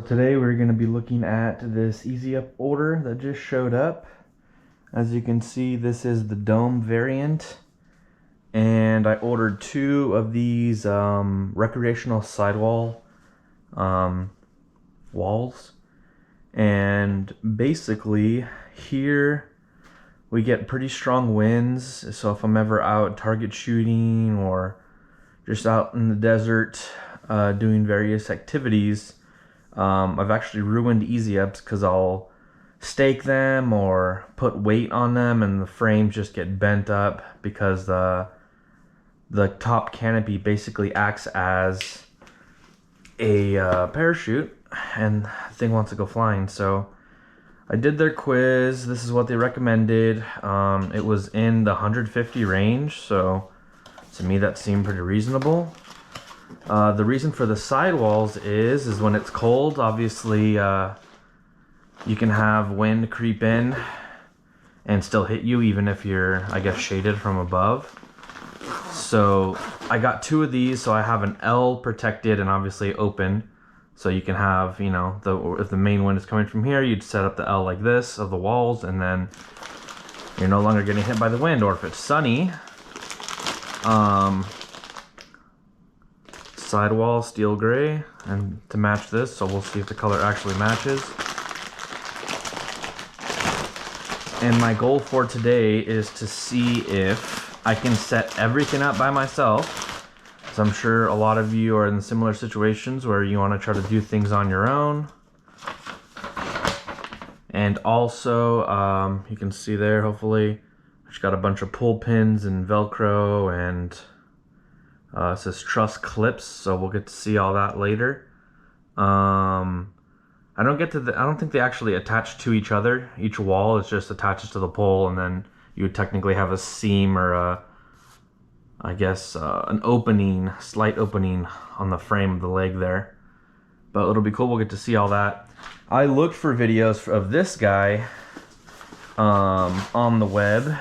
Today we're going to be looking at this Easy Up order that just showed up. As you can see, this is the Dome variant, and I ordered 2 of these recreational sidewall walls. And basically here we get pretty strong winds, so if I'm ever out target shooting or just out in the desert doing various activities, I've actually ruined Easy Ups because I'll stake them or put weight on them and the frames just get bent up because the top canopy basically acts as a parachute and the thing wants to go flying. So I did their quiz. This is what they recommended. It was in the 150 range, so to me that seemed pretty reasonable. The reason for the sidewalls is when it's cold, obviously you can have wind creep in and still hit you even if you're, I guess, shaded from above. So I got 2 of these, so I have an L protected and obviously open, so you can have, you know, if the main wind is coming from here, you'd set up the L like this of the walls, and then you're no longer getting hit by the wind. Or if it's sunny, sidewall steel gray and to match this, so we'll see if the color actually matches. And my goal for today is to see if I can set everything up by myself, because I'm sure a lot of you are in similar situations where you want to try to do things on your own. And also you can see there, hopefully it's got a bunch of pull pins and Velcro, and it says truss clips, so we'll get to see all that later. I don't think they actually attach to each other. Each wall is just attaches to the pole, and then you would technically have a seam or I guess an opening, slight opening on the frame of the leg there. But it'll be cool. We'll get to see all that. I looked for videos of this guy on the web,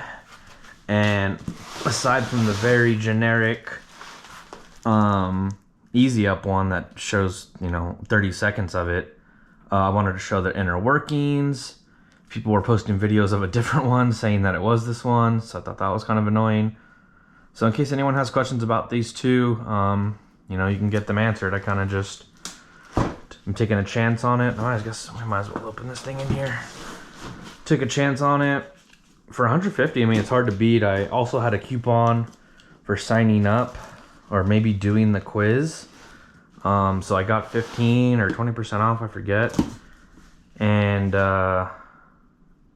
and aside from the very generic Easy Up one that shows, you know, 30 seconds of it, I wanted to show the inner workings. People were posting videos of a different one saying that it was this one, so I thought that was kind of annoying. So in case anyone has questions about these 2, you know, you can get them answered. I kind of just, I'm taking a chance on it. Oh, I guess I might as well open this thing in here. Took a chance on it for 150. I mean, it's hard to beat. I also had a coupon for signing up or maybe doing the quiz. So I got 15 or 20% off, I forget. And yeah,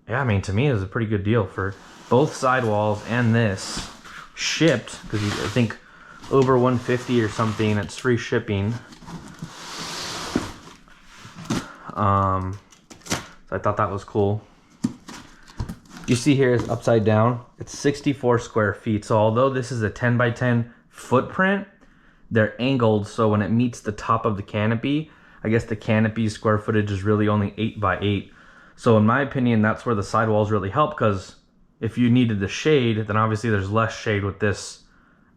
I mean, to me it was a pretty good deal for both sidewalls and this shipped, because I think over 150 or something, it's free shipping. So I thought that was cool. You see here is upside down. It's 64 square feet. So although this is a 10 by 10 footprint, they're angled, so when it meets the top of the canopy, I guess the canopy square footage is really only 8 by 8. So in my opinion, that's where the sidewalls really help, because if you needed the shade, then obviously there's less shade with this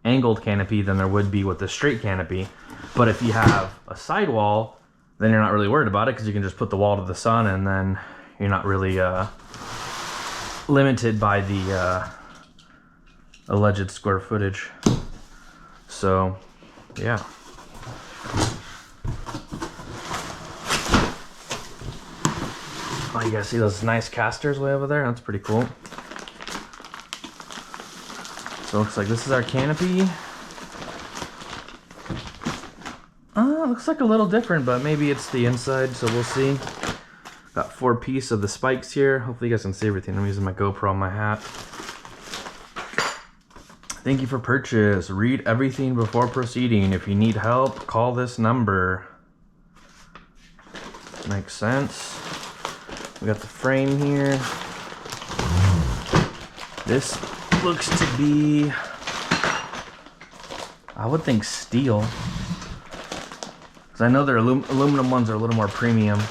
angled canopy than there would be with the straight canopy. But if you have a sidewall, then you're not really worried about it, because you can just put the wall to the sun, and then you're not really limited by the alleged square footage. So yeah. Oh, you guys see those nice casters way over there? That's pretty cool. So it looks like this is our canopy. It looks like a little different, but maybe it's the inside, so we'll see. Got 4 pieces of the spikes here. Hopefully you guys can see everything. I'm using my GoPro on my hat. Thank you for purchase. Read everything before proceeding. If you need help, call this number. Makes sense. We got the frame here. This looks to be, I would think, steel. Because I know their aluminum ones are a little more premium.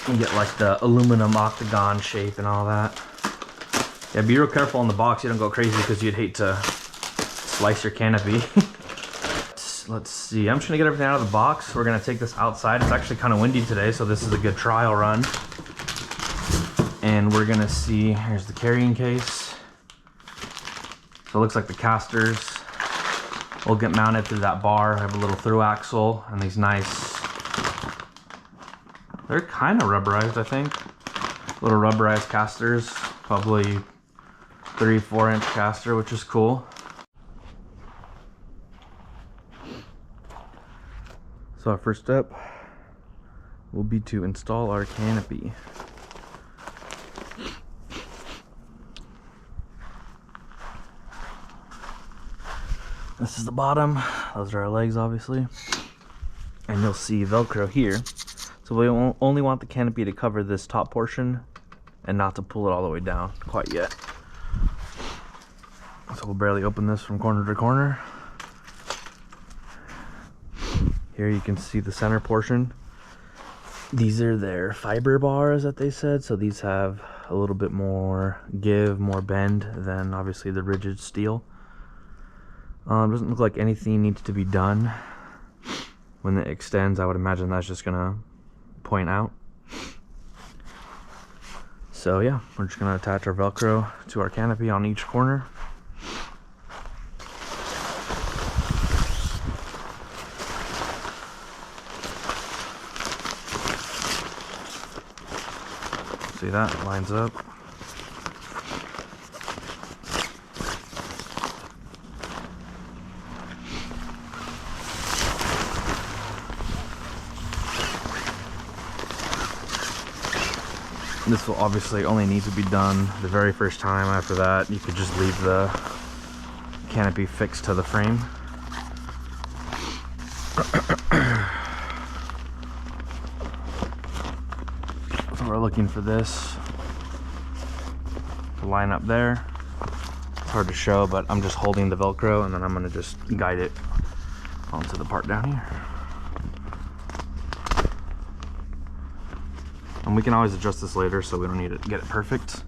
You get like the aluminum octagon shape and all that. Yeah, be real careful on the box. You don't go crazy, because you'd hate to slice your canopy. let's see. I'm just gonna get everything out of the box. We're gonna take this outside. It's actually kind of windy today, so this is a good trial run. And we're gonna see, here's the carrying case. So it looks like the casters will get mounted through that bar. I have a little through axle and these nice, they're kind of rubberized, I think. Little rubberized casters, probably 3-4 inch caster, which is cool. So our first step will be to install our canopy. This is the bottom, those are our legs obviously. And you'll see Velcro here. So we only want the canopy to cover this top portion and not to pull it all the way down quite yet. So we'll barely open this from corner to corner. Here you can see the center portion. These are their fiber bars that they said, so these have a little bit more give, more bend than obviously the rigid steel. Doesn't look like anything needs to be done. When it extends, I would imagine that's just gonna point out. So yeah, we're just gonna attach our Velcro to our canopy on each corner. See that? It lines up. This will obviously only need to be done the very first time. After that, you could just leave the canopy fixed to the frame. So we're looking for this to line up there. It's hard to show, but I'm just holding the Velcro and then I'm gonna just guide it onto the part down here. And we can always adjust this later, so we don't need to get it perfect.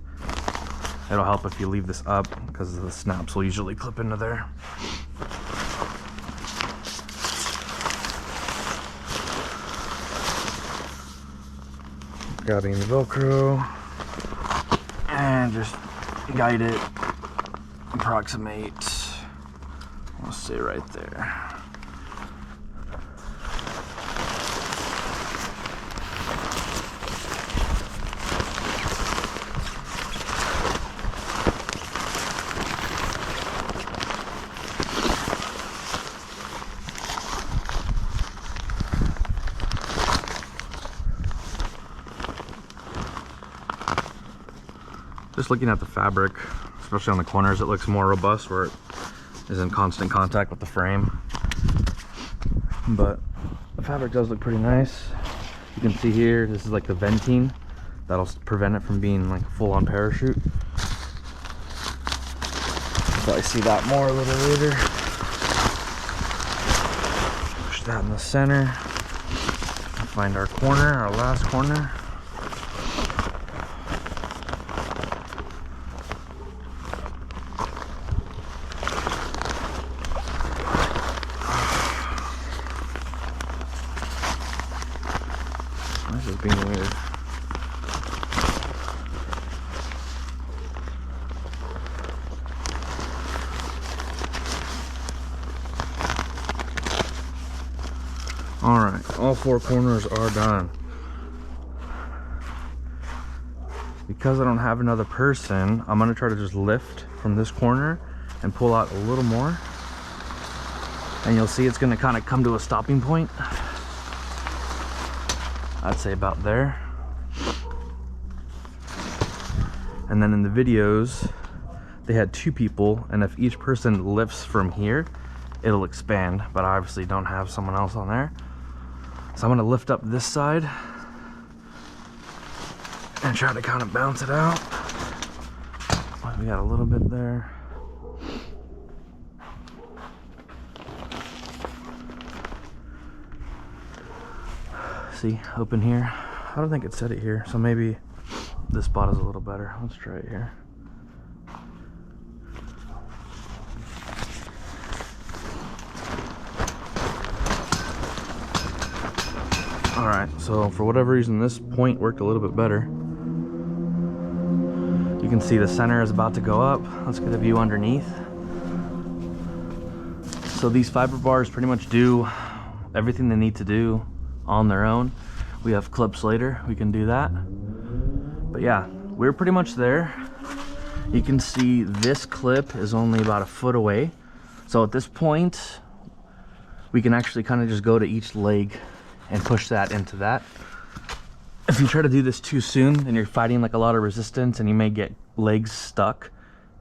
It'll help if you leave this up because the snaps will usually clip into there. Grabbing the Velcro and just guide it, approximate, I'll say right there. Just looking at the fabric, especially on the corners, it looks more robust where it is in constant contact with the frame. But the fabric does look pretty nice. You can see here, this is like the venting. That'll prevent it from being like a full-on parachute. Probably see that more a little later. Push that in the center. Find our corner, our last corner. This is being weird. Alright, all 4 corners are done. Because I don't have another person, I'm going to try to just lift from this corner and pull out a little more. And you'll see it's going to kind of come to a stopping point. I'd say about there. And then in the videos, they had 2 people, and if each person lifts from here, it'll expand, but I obviously don't have someone else on there. So I'm gonna lift up this side and try to kind of bounce it out. We got a little bit there. See, open here. I don't think it said it here, so maybe this spot is a little better. Let's try it here. All right, so for whatever reason, this point worked a little bit better. You can see the center is about to go up. Let's get a view underneath. So these fiber bars pretty much do everything they need to do on their own. We have clips later, we can do that. But yeah, we're pretty much there. You can see this clip is only about a foot away. So at this point, we can actually kind of just go to each leg and push that into that. If you try to do this too soon, then you're fighting like a lot of resistance and you may get legs stuck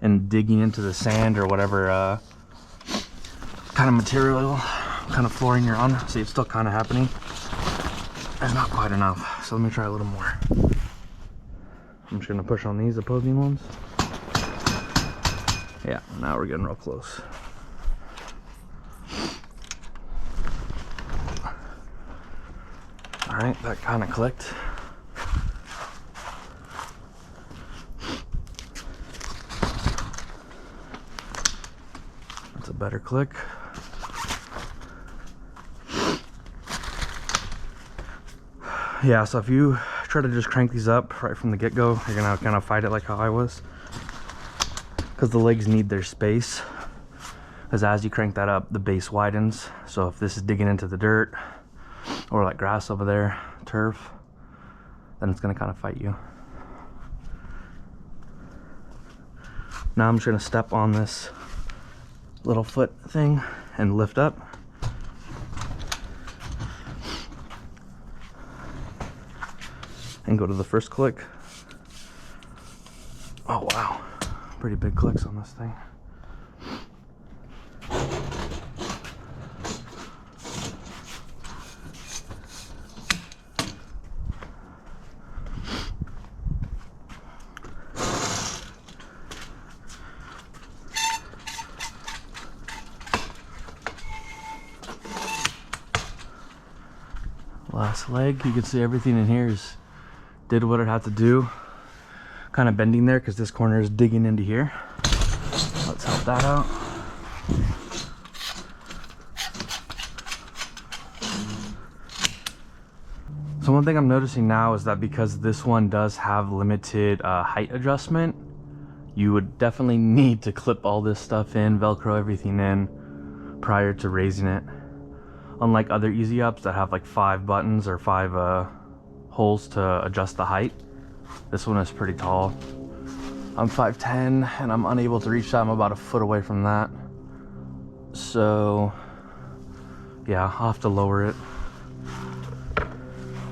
and digging into the sand or whatever kind of material, kind of flooring you're on. See, it's still kind of happening. There's not quite enough, so let me try a little more. I'm just gonna push on these opposing ones. Yeah, now we're getting real close. All right, that kind of clicked. That's a better click. Yeah, so if you try to just crank these up right from the get-go, you're gonna kind of fight it like how I was, because the legs need their space. Because as you crank that up, the base widens. So if this is digging into the dirt or like grass over there, turf, then it's gonna kind of fight you. Now I'm just gonna step on this little foot thing and lift up. And go to the first click. Oh wow, pretty big clicks on this thing. Last leg, you can see everything in here did what it had to do. Kind of bending there because this corner is digging into here. Let's help that out. So one thing I'm noticing now is that because this one does have limited height adjustment, you would definitely need to clip all this stuff in, Velcro everything in prior to raising it. Unlike other easy ups that have like 5 buttons or 5 holes to adjust the height, this one is pretty tall. I'm 5'10" and I'm unable to reach that. I'm about a foot away from that. So yeah, I'll have to lower it.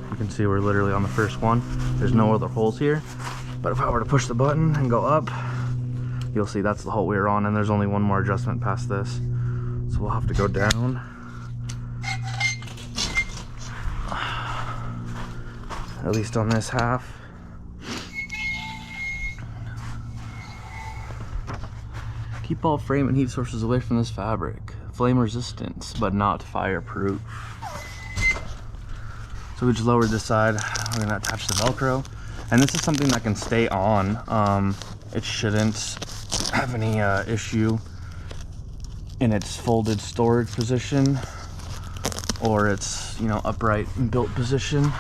You can see we're literally on the first one. There's no other holes here. But if I were to push the button and go up, you'll see that's the hole we were on, and there's only one more adjustment past this. So we'll have to go down. At least on this half. Keep all frame and heat sources away from this fabric. Flame resistant, but not fireproof. So we just lowered this side. We're gonna attach the Velcro. And this is something that can stay on. It shouldn't have any issue in its folded storage position or its, upright and built position.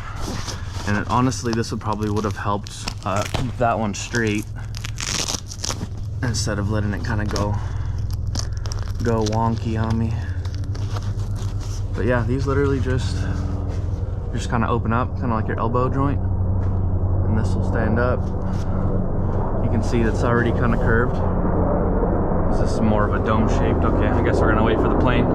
And honestly, this would have helped keep that one straight instead of letting it kind of go wonky on me. But yeah, these literally just kind of open up, kind of like your elbow joint, and this will stand up. You can see it's already kind of curved. This is more of a dome shaped. Okay, I guess we're gonna wait for the plane.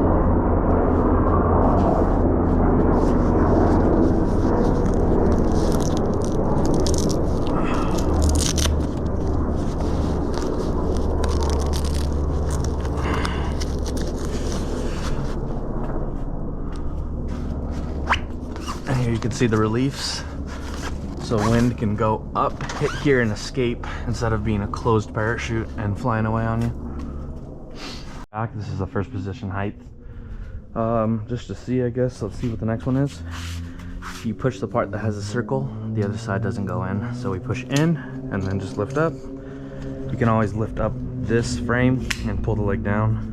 And here you can see the reliefs. So wind can go up, hit here and escape instead of being a closed parachute and flying away on you. Back, this is the first position height. Just to see, I guess, let's see what the next one is. If you push the part that has a circle, the other side doesn't go in. So we push in and then just lift up. You can always lift up this frame and pull the leg down.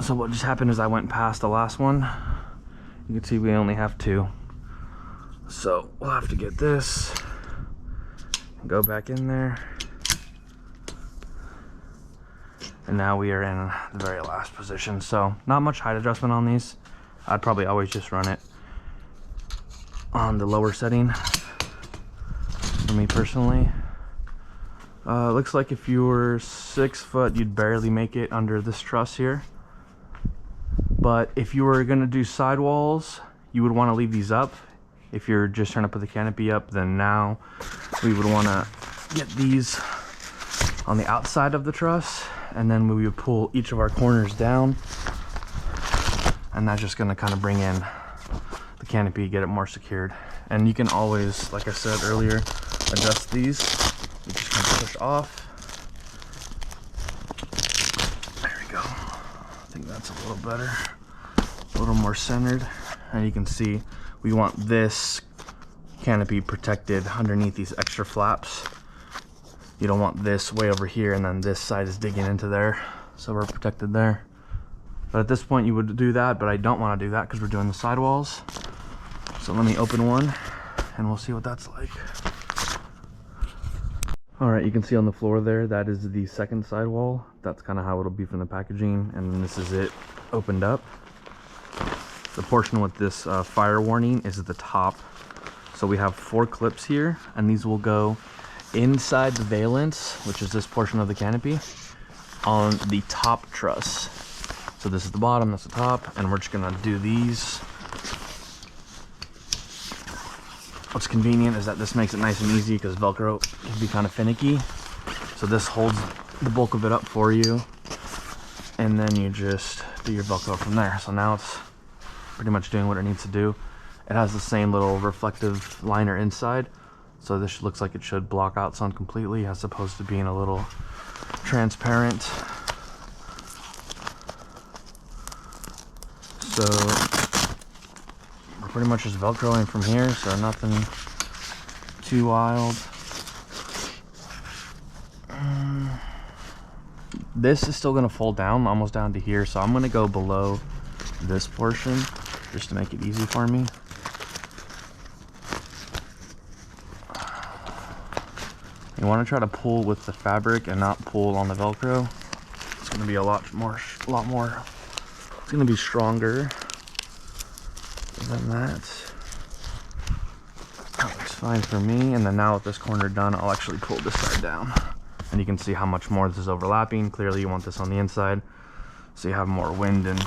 So what just happened is I went past the last one. You can see we only have 2. So we'll have to get this, go back in there. And now we are in the very last position. So not much height adjustment on these. I'd probably always just run it on the lower setting for me personally. Looks like if you were 6 foot, you'd barely make it under this truss here. But if you were gonna do sidewalls, you would wanna leave these up. If you're just trying to put the canopy up, then now we would wanna get these on the outside of the truss, and then we would pull each of our corners down. And that's just gonna kind of bring in the canopy, get it more secured. And you can always, like I said earlier, adjust these. You just kind of push off. There we go. I think that's a little better, a little more centered. And you can see we want this canopy protected underneath these extra flaps. You don't want this way over here and then this side is digging into there, so we're protected there. But at this point you would do that, but I don't want to do that because we're doing the sidewalls. So let me open one and we'll see what that's like. All right, you can see on the floor there, that is the second sidewall. That's kind of how it'll be from the packaging, and then this is it opened up. The portion with this fire warning is at the top. So we have 4 clips here, and these will go inside the valance, which is this portion of the canopy, on the top truss. So this is the bottom, that's the top, and we're just gonna do these. What's convenient is that this makes it nice and easy because Velcro can be kind of finicky. So this holds the bulk of it up for you, and then you just do your Velcro from there. So now it's pretty much doing what it needs to do. It has the same little reflective liner inside, so this looks like it should block out sun completely as opposed to being a little transparent. So we're pretty much just Velcroing from here, so nothing too wild. This is still going to fold down almost down to here, so I'm going to go below this portion just to make it easy for me. You want to try to pull with the fabric and not pull on the Velcro. It's going to be a lot more, it's going to be stronger than that. That looks fine for me. And then now with this corner done, I'll actually pull this side down. And you can see how much more this is overlapping. Clearly you want this on the inside, so you have more wind and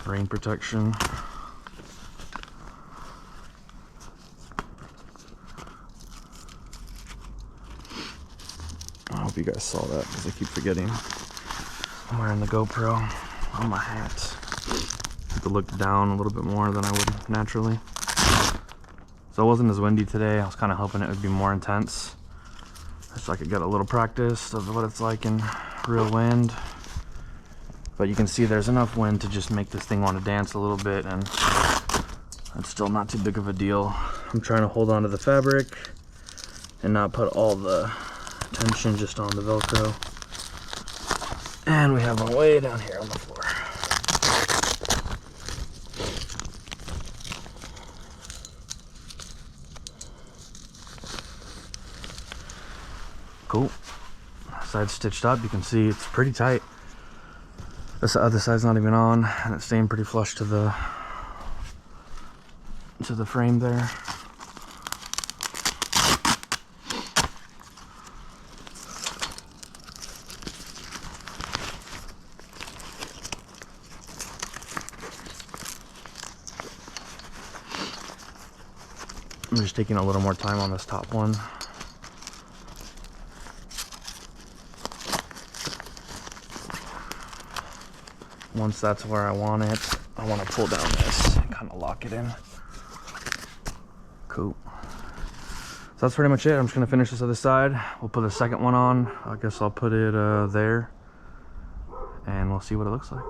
rain protection. I hope you guys saw that because I keep forgetting. I'm wearing the GoPro on my hat. I have to look down a little bit more than I would naturally. So it wasn't as windy today. I was kind of hoping it would be more intense, so I could get a little practice of what it's like in real wind. But you can see there's enough wind to just make this thing want to dance a little bit, and it's still not too big of a deal. I'm trying to hold on to the fabric and not put all the tension just on the Velcro. And we have one way down here on the floor. Cool. Side stitched up. You can see it's pretty tight. This other side's not even on, and it's staying pretty flush to the frame there. I'm just taking a little more time on this top one. Once that's where I want it, I want to pull down this and kind of lock it in. Cool. So that's pretty much it. I'm just going to finish this other side. We'll put the second one on. I guess I'll put it there, and we'll see what it looks like.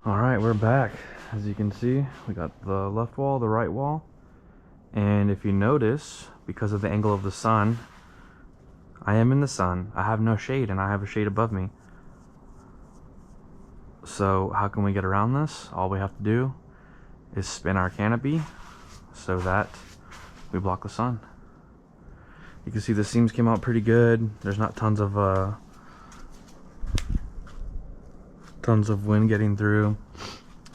All right, we're back. As you can see, we got the left wall, the right wall. And if you notice, because of the angle of the sun, I am in the sun. I have no shade, and I have a shade above me. So how can we get around this? All we have to do is spin our canopy so that we block the sun. You can see the seams came out pretty good. There's not tons of wind getting through.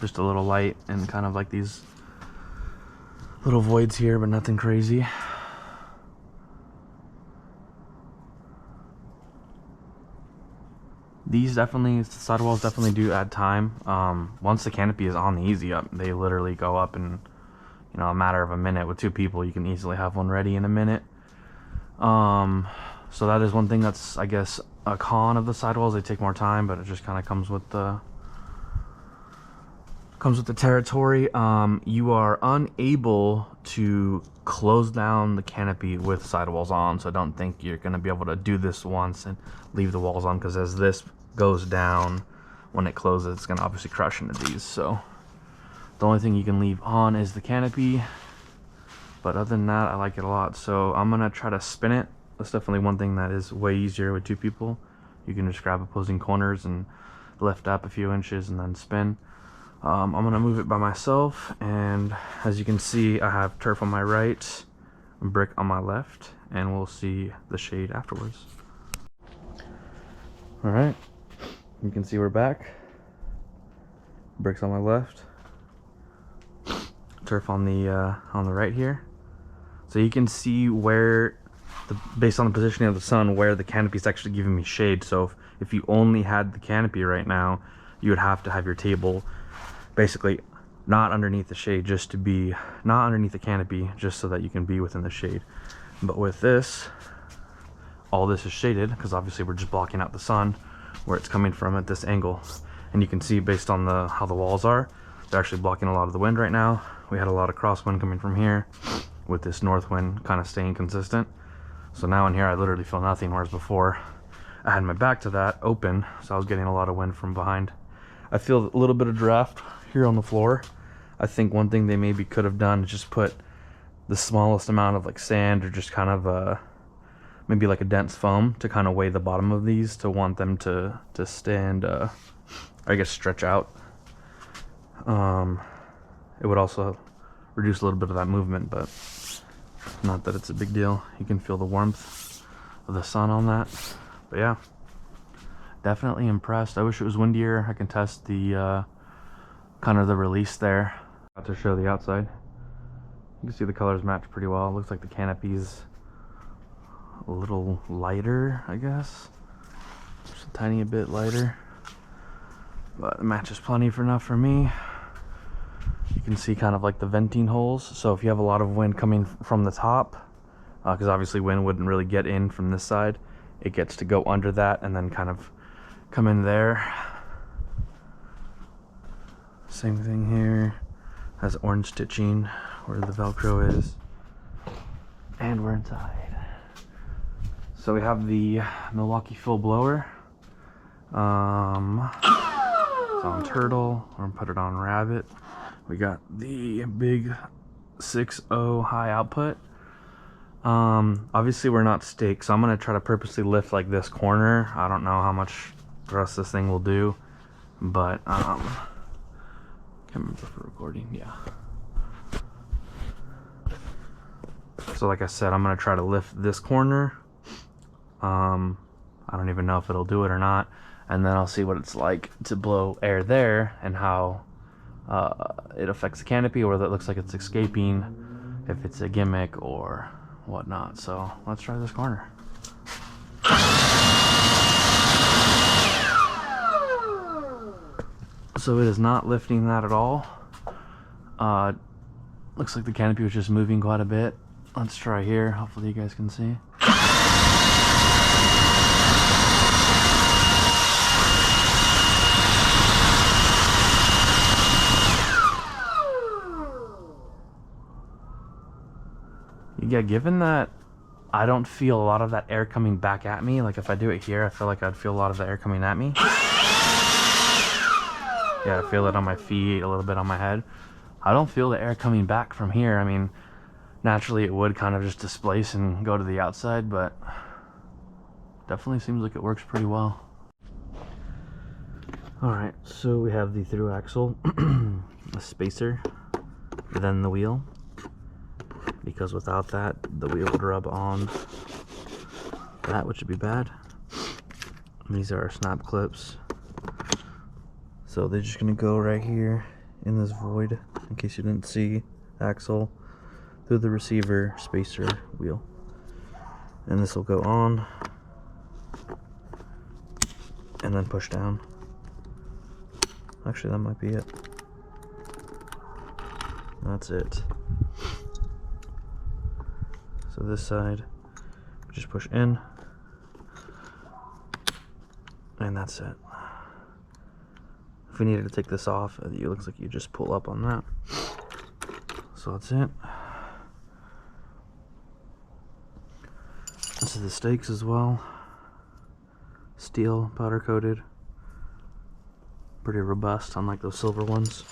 Just a little light and kind of like these little voids here, but nothing crazy. These sidewalls definitely do add time. Once the canopy is on the easy up, they literally go up in, you know, a matter of a minute. With 2 people, you can easily have one ready in a minute. So that is one thing that's, I guess, a con of the sidewalls. They take more time, but it just kind of comes with the territory. You are unable to close down the canopy with sidewalls on, so I don't think you're going to be able to do this once and leave the walls on, because as this goes down, when it closes, it's going to obviously crush into these. So the only thing you can leave on is the canopy, but other than that, I like it a lot. So I'm going to try to spin it. That's definitely one thing that is way easier with 2 people. You can just grab opposing corners and lift up a few inches and then spin. I'm going to move it by myself, and as you can see, I have turf on my right, brick on my left, and we'll see the shade afterwards. Alright, you can see we're back. Bricks on my left, turf on the right here. So you can see where, based on the positioning of the sun, where the canopy is actually giving me shade. So if you only had the canopy right now, you would have to have your table basically not underneath the shade, just to be not underneath the canopy, just so that you can be within the shade. But with this, all this is shaded, because obviously we're just blocking out the sun where it's coming from at this angle. And you can see, based on how the walls are, they're actually blocking a lot of the wind right now. We had a lot of crosswind coming from here, with this north wind kind of staying consistent. So now in here I literally feel nothing, whereas before I had my back to that open, so I was getting a lot of wind from behind. I feel a little bit of draft here on the floor. I think one thing they maybe could have done is just put the smallest amount of like sand, or just kind of maybe like a dense foam to kind of weigh the bottom of these, to want them to stand, I guess, stretch out. It would also reduce a little bit of that movement, but not that it's a big deal. You can feel the warmth of the sun on that. But yeah, definitely impressed. I wish it was windier. I can test the kind of the release there. About to show the outside. You can see the colors match pretty well. It looks like the canopy's a little lighter, I guess. Just a tiny bit lighter, but it matches plenty enough for me. You can see kind of like the venting holes. So if you have a lot of wind coming from the top, because obviously wind wouldn't really get in from this side, it gets to go under that and then kind of come in there. Same thing here. Has orange stitching where the Velcro is. And we're inside. So we have the Milwaukee Full Blower. It's on Turtle. We're gonna put it on Rabbit. We got the big 6.0 high output. Obviously we're not staked, so I'm gonna try to purposely lift like this corner. I don't know how much thrust this thing will do, but can't remember for recording. Yeah. So like I said, I'm gonna try to lift this corner. I don't even know if it'll do it or not, and then I'll see what it's like to blow air there and how it affects the canopy, or whether it looks like it's escaping, if it's a gimmick or whatnot. So let's try this corner. So it is not lifting that at all. Looks like the canopy was just moving quite a bit. Let's try here. Hopefully you guys can see. Yeah, given that I don't feel a lot of that air coming back at me, like if I do it here, I feel like I'd feel a lot of the air coming at me. Yeah, I feel it on my feet, a little bit on my head. I don't feel the air coming back from here. I mean, naturally it would kind of just displace and go to the outside, but definitely seems like it works pretty well. Alright, so we have the through axle, a spacer, then the wheel, because without that, the wheel would rub on that, which would be bad. And these are our snap clips. So they're just gonna go right here in this void, in case you didn't see, axle, through the receiver, spacer, wheel. And this will go on, and then push down. Actually, that might be it. That's it. So this side, just push in, and that's it. If we needed to take this off, it looks like you just pull up on that. So that's it. This is the stakes as well. Steel, powder coated. Pretty robust, unlike those silver ones.